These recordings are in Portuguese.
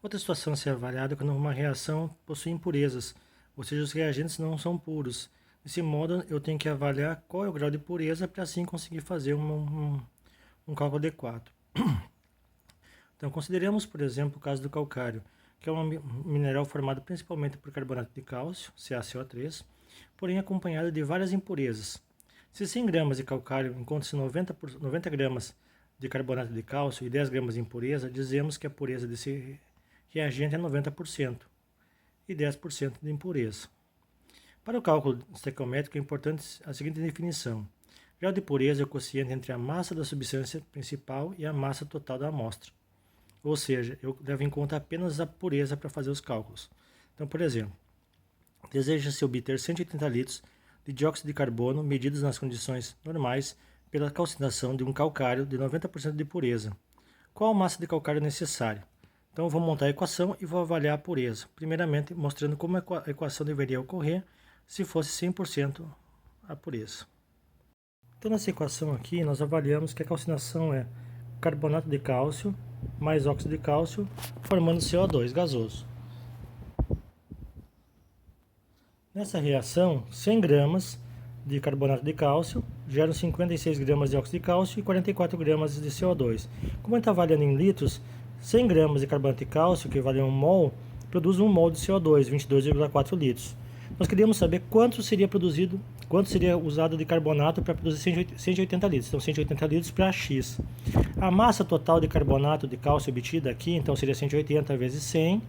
Outra situação a ser avaliada é quando uma reação possui impurezas, ou seja, os reagentes não são puros. Desse modo, eu tenho que avaliar qual é o grau de pureza para assim conseguir fazer um cálculo adequado. Então, consideremos, por exemplo, o caso do calcário, que é um mineral formado principalmente por carbonato de cálcio, CaCO3, porém acompanhado de várias impurezas. Se 100 gramas de calcário encontra-se 90 gramas de carbonato de cálcio e 10 gramas de impureza, dizemos que a pureza desse reagente é 90% e 10% de impureza. Para o cálculo estequiométrico é importante a seguinte definição. Grau de pureza é o quociente entre a massa da substância principal e a massa total da amostra. Ou seja, eu levo em conta apenas a pureza para fazer os cálculos. Então, por exemplo, deseja-se obter 180 litros de dióxido de carbono medidos nas condições normais pela calcinação de um calcário de 90% de pureza. Qual a massa de calcário necessária? Então, eu vou montar a equação e vou avaliar a pureza. Primeiramente, mostrando como a equação deveria ocorrer se fosse 100% a pureza. Então, nessa equação aqui, nós avaliamos que a calcinação é carbonato de cálcio mais óxido de cálcio, formando CO2 gasoso. Nessa reação, 100 gramas de carbonato de cálcio geram 56 gramas de óxido de cálcio e 44 gramas de CO2. Como a gente está avaliando em litros, 100 gramas de carbonato de cálcio, que vale 1 mol, produz 1 mol de CO2, 22,4 litros. Nós queríamos saber quanto seria usado de carbonato para produzir 180 litros. Então, 180 litros para X. A massa total de carbonato de cálcio obtida aqui, então, seria 180 vezes 100,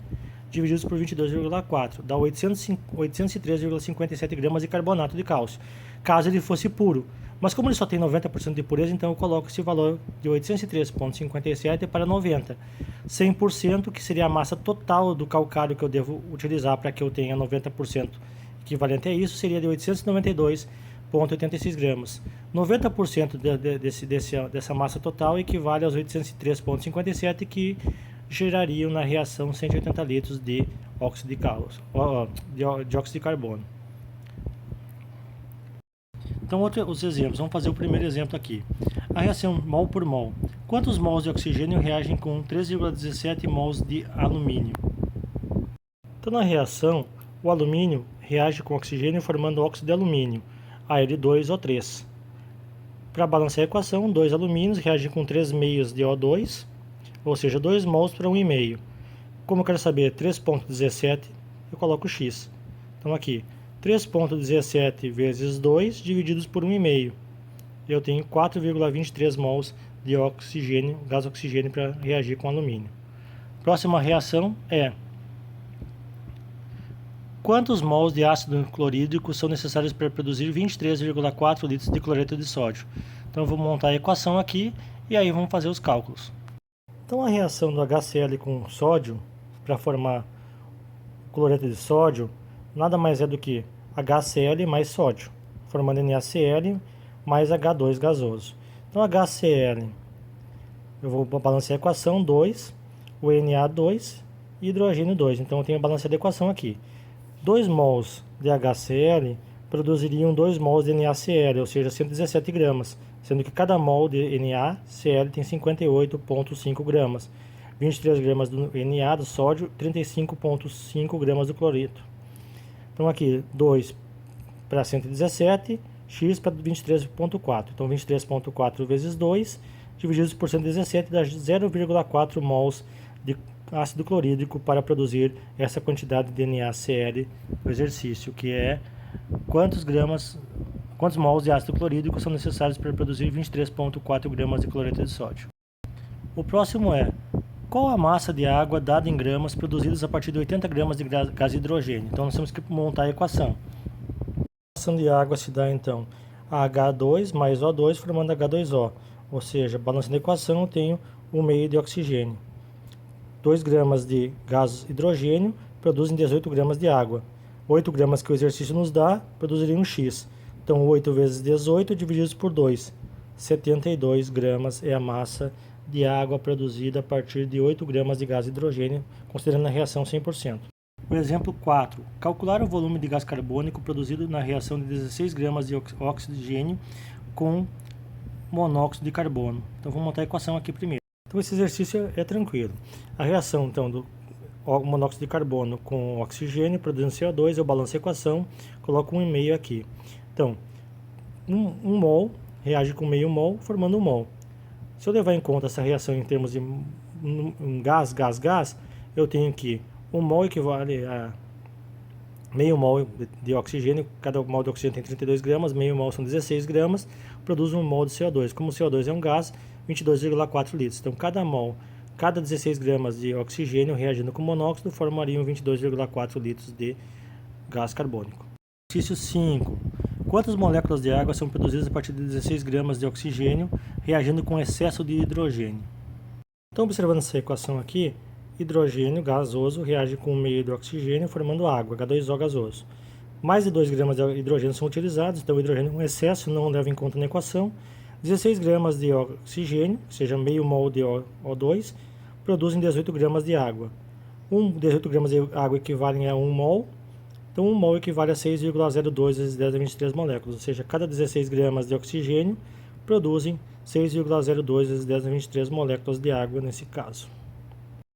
divididos por 22,4, dá 803,57 gramas de carbonato de cálcio, caso ele fosse puro. Mas como ele só tem 90% de pureza, então eu coloco esse valor de 803,57 para 90. 100%, que seria a massa total do calcário que eu devo utilizar para que eu tenha 90% equivalente a isso, seria de 892,86 gramas. 90% dessa massa total equivale aos 803,57 que gerariam na reação 180 litros de dióxido de carbono. Então, os exemplos. Vamos fazer o primeiro exemplo aqui. A reação mol por mol. Quantos mols de oxigênio reagem com 3,17 mols de alumínio? Então, na reação, o alumínio reage com oxigênio formando óxido de alumínio, Al2O3. Para balancear a equação, 2 alumínios reagem com 3 meios de O2, ou seja, 2 mols para 1,5. Como eu quero saber 3,17, eu coloco X. Então, aqui, 3,17 vezes 2 divididos por 1,5. Eu tenho 4,23 mols de oxigênio, gás oxigênio para reagir com alumínio. Próxima reação é: quantos mols de ácido clorídrico são necessários para produzir 23,4 litros de cloreto de sódio? Então eu vou montar a equação aqui e aí vamos fazer os cálculos. Então a reação do HCl com sódio para formar cloreto de sódio nada mais é do que HCl mais sódio, formando NaCl mais H2 gasoso. Então HCl, eu vou balancear a equação 2, o Na2 e hidrogênio 2. Então eu tenho a balanceada a equação aqui. 2 mols de HCl produziriam 2 mols de NaCl, ou seja, 117 gramas, sendo que cada mol de NaCl tem 58,5 gramas. 23 gramas do Na, do sódio, 35,5 gramas do cloreto. Então aqui, 2 para 117, X para 23,4. Então 23,4 vezes 2, divididos por 117, dá 0,4 mols de ácido clorídrico para produzir essa quantidade de NaCl do exercício, que é quantos mols de ácido clorídrico são necessários para produzir 23,4 gramas de cloreto de sódio. O próximo é: qual a massa de água dada em gramas produzidas a partir de 80 gramas de gás hidrogênio? Então, nós temos que montar a equação. A equação de água se dá, então, H2 mais O2 formando H2O. Ou seja, balanceando a equação, eu tenho 1 meio de oxigênio. 2 gramas de gás hidrogênio produzem 18 gramas de água. 8 gramas que o exercício nos dá, produziriam X. Então, 8 vezes 18 divididos por 2. 72 gramas é a massa de água produzida a partir de 8 gramas de gás hidrogênio, considerando a reação 100%. O exemplo 4. Calcular o volume de gás carbônico produzido na reação de 16 gramas de oxigênio com monóxido de carbono. Então, vamos montar a equação aqui primeiro. Então, esse exercício é tranquilo. A reação, então, monóxido de carbono com oxigênio, produzindo CO2, eu balanço a equação, coloco 1,5 aqui. Então, 1 mol reage com meio mol, formando 1 mol. Se eu levar em conta essa reação em termos de gás, eu tenho que 1 mol equivale a meio mol de oxigênio, cada mol de oxigênio tem 32 gramas, meio mol são 16 gramas, produz 1 mol de CO2. Como o CO2 é um gás, 22,4 litros. Então, cada 16 gramas de oxigênio reagindo com monóxido formariam 22,4 litros de gás carbônico. Exercício 5. Quantas moléculas de água são produzidas a partir de 16 gramas de oxigênio reagindo com excesso de hidrogênio? Então, observando essa equação aqui, hidrogênio gasoso reage com meio de oxigênio formando água, H2O gasoso. Mais de 2 gramas de hidrogênio são utilizados, então o hidrogênio com excesso não leva em conta na equação. 16 gramas de oxigênio, ou seja, meio mol de O2, produzem 18 gramas de água. 18 gramas de água equivalem a 1 mol, então 1 mol equivale a 6,02 vezes 10 a 23 moléculas, ou seja, cada 16 gramas de oxigênio produzem 6,02 vezes 10 a 23 moléculas de água nesse caso.